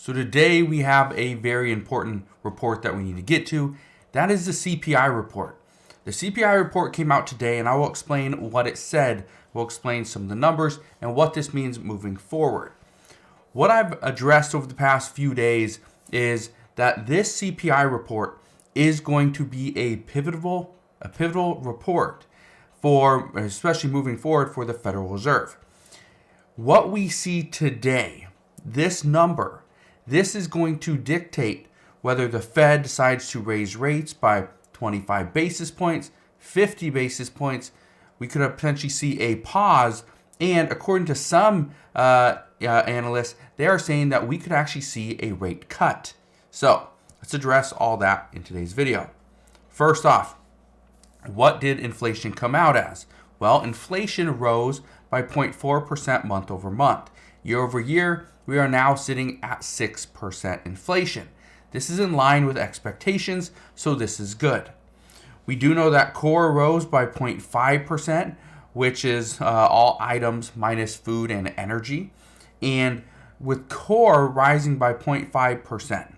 So today we have a very important report that we need to get to. That is the CPI report. The CPI report came out today, and I will explain what it said. We'll explain some of the numbers and what this means moving forward. What I've addressed over the past few days is that this CPI report is going to be a pivotal report for, especially moving forward, for the Federal Reserve. What we see today, this number, this is going to dictate whether the Fed decides to raise rates by 25 basis points, 50 basis points. We could potentially see a pause, and according to some analysts, they are saying that we could actually see a rate cut. So let's address all that in today's video. First off, what did inflation come out as? Well, inflation rose by 0.4% month over month. Year over year, we are now sitting at 6% inflation. This is in line with expectations, so this is good. We do know that core rose by 0.5%, which is all items minus food and energy. And with core rising by 0.5%,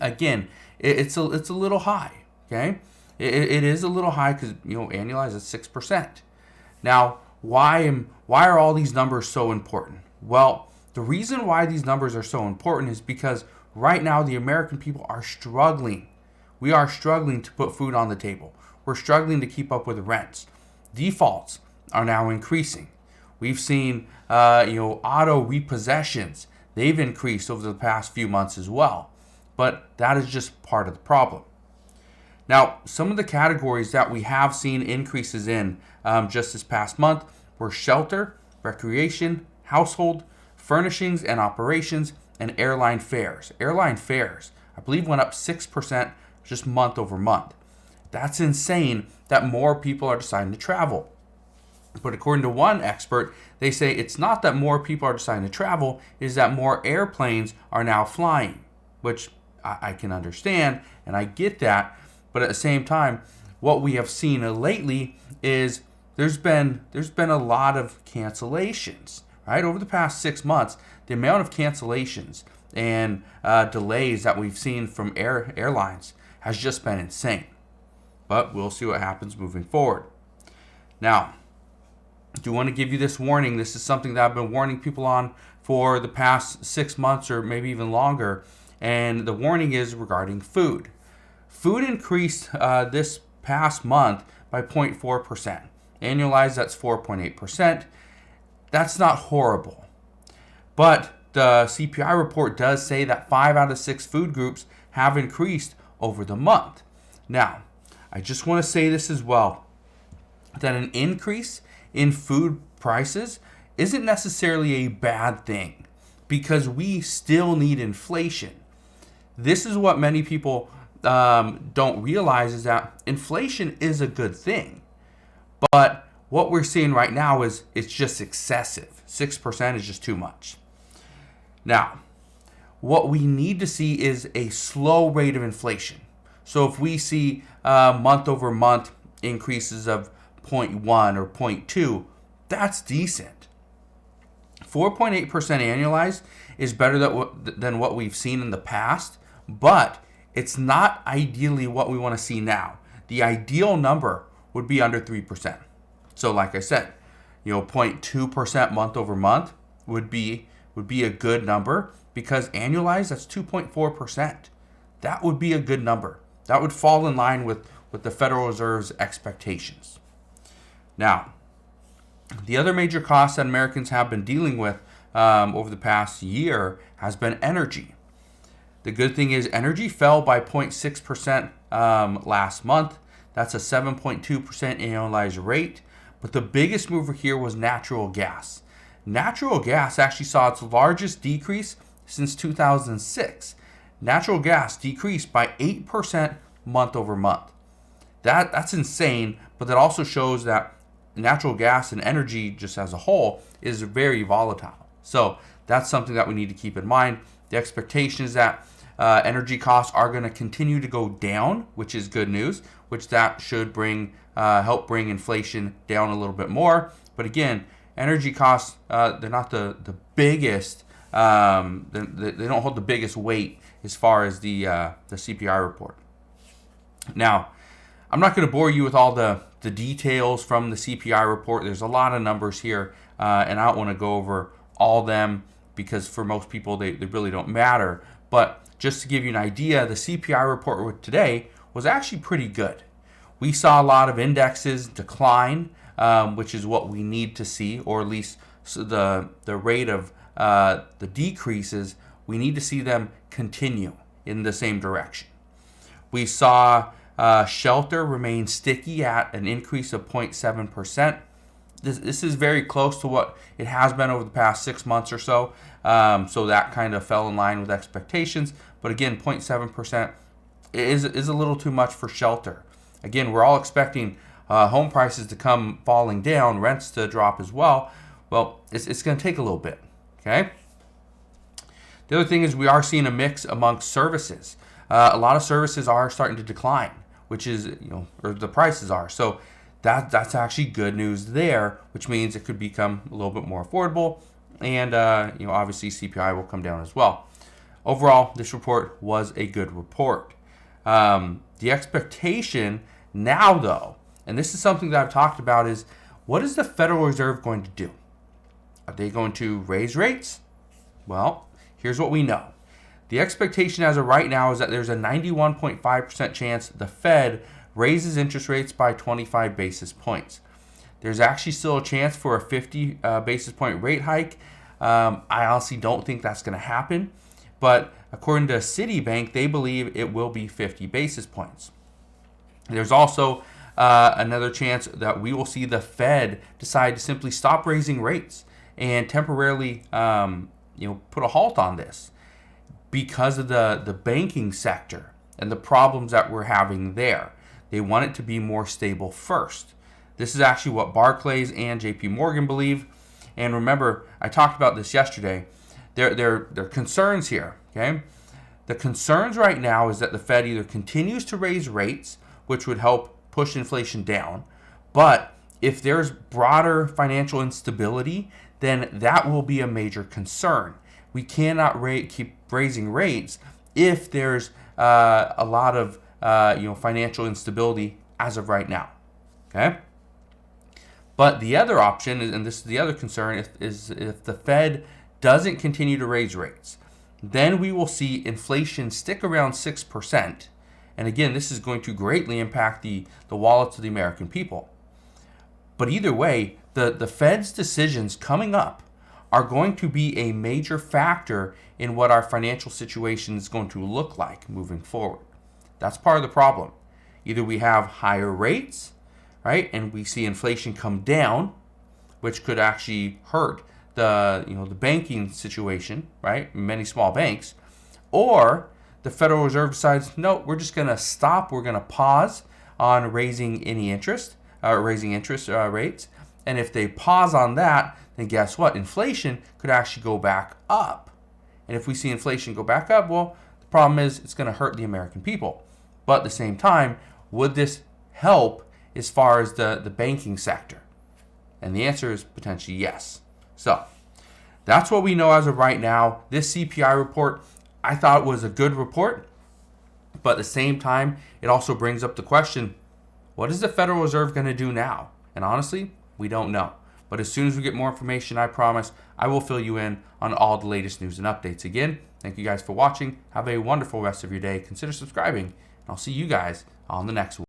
again, it's a little high, okay? It is a little high because, annualized at 6%. Now, why are all these numbers so important? Well, the reason why these numbers are so important is because right now the American people are struggling. We are struggling to put food on the table. We're struggling to keep up with rents. Defaults are now increasing. We've seen, auto repossessions. They've increased over the past few months as well. But that is just part of the problem. Now, some of the categories that we have seen increases in just this past month were shelter, recreation, household, furnishings and operations, and airline fares. Airline fares, I believe, went up 6% just month over month. That's insane that more people are deciding to travel. But according to one expert, they say it's not that more people are deciding to travel, it's that more airplanes are now flying, which I can understand and I get that. But at the same time, what we have seen lately is there's been a lot of cancellations, right? Over the past 6 months, the amount of cancellations and delays that we've seen from airlines has just been insane. But we'll see what happens moving forward. Now, I do want to give you this warning. This is something that I've been warning people on for the past 6 months or maybe even longer. And the warning is regarding food. Food increased this past month by 0.4%. Annualized, that's 4.8%. That's not horrible. But the CPI report does say that 5 out of 6 food groups have increased over the month. Now, I just want to say this as well, that an increase in food prices isn't necessarily a bad thing because we still need inflation. This is what many people don't realize, is that inflation is a good thing. But what we're seeing right now is it's just excessive. 6% is just too much. Now, what we need to see is a slow rate of inflation. So if we see month over month increases of 0.1 or 0.2, that's decent. 4.8% annualized is better than what we've seen in the past, but it's not ideally what we want to see now. The ideal number would be under 3%. So like I said, 0.2% month over month would be a good number, because annualized, that's 2.4%. That would be a good number. That would fall in line with the Federal Reserve's expectations. Now, the other major cost that Americans have been dealing with over the past year has been energy. The good thing is energy fell by 0.6% last month. That's a 7.2% annualized rate. But the biggest mover here was natural gas. Natural gas actually saw its largest decrease since 2006. Natural gas decreased by 8% month over month. That's insane, but that also shows that natural gas and energy just as a whole is very volatile. So that's something that we need to keep in mind. The expectation is that energy costs are going to continue to go down, which is good news, which that should help bring inflation down a little bit more. But again, energy costs, they're not the biggest They don't hold the biggest weight as far as the CPI report. Now, I'm not going to bore you with all the details from the CPI report. There's a lot of numbers here, and I don't want to go over all them because for most people they really don't matter. But just to give you an idea, the CPI report today was actually pretty good. We saw a lot of indexes decline, which is what we need to see, or at least the rate of the decreases, we need to see them continue in the same direction. We saw shelter remain sticky at an increase of 0.7%. This is very close to what it has been over the past 6 months or so. So that kind of fell in line with expectations. But again, 0.7% is a little too much for shelter. Again, we're all expecting home prices to come falling down, rents to drop as well. Well, it's going to take a little bit. Okay. The other thing is we are seeing a mix amongst services. A lot of services are starting to decline, which is, or the prices are. So that's actually good news there, which means it could become a little bit more affordable, and obviously CPI will come down as well. Overall, this report was a good report. The expectation now, though, and this is something that I've talked about, is what is the Federal Reserve going to do? Are they going to raise rates? Well, here's what we know. The expectation as of right now is that there's a 91.5% chance the Fed raises interest rates by 25 basis points. There's actually still a chance for a 50 basis point rate hike. I honestly don't think that's going to happen. But according to Citibank, they believe it will be 50 basis points. There's also another chance that we will see the Fed decide to simply stop raising rates and temporarily put a halt on this because of the banking sector and the problems that we're having there. They want it to be more stable first. This is actually what Barclays and JP Morgan believe. And remember, I talked about this yesterday. There are concerns here, okay? The concerns right now is that the Fed either continues to raise rates, which would help push inflation down, but if there's broader financial instability, then that will be a major concern. We cannot keep raising rates if there's a lot of financial instability as of right now. Okay. But the other option, and this is the other concern, is if the Fed doesn't continue to raise rates, then we will see inflation stick around 6%. And again, this is going to greatly impact the wallets of the American people. But either way, the Fed's decisions coming up are going to be a major factor in what our financial situation is going to look like moving forward. That's part of the problem. Either we have higher rates, right, and we see inflation come down, which could actually hurt the banking situation, right, many small banks, or the Federal Reserve decides, no, we're just going to stop, we're going to pause on raising interest rates, and if they pause on that, then guess what? Inflation could actually go back up. And if we see inflation go back up, well, the problem is it's going to hurt the American people. But at the same time, would this help as far as the banking sector? And the answer is potentially yes. So that's what we know as of right now. This CPI report, I thought was a good report. But at the same time, it also brings up the question, what is the Federal Reserve going to do now? And honestly, we don't know. But as soon as we get more information, I promise I will fill you in on all the latest news and updates. Again, thank you guys for watching. Have a wonderful rest of your day. Consider subscribing, and I'll see you guys on the next one.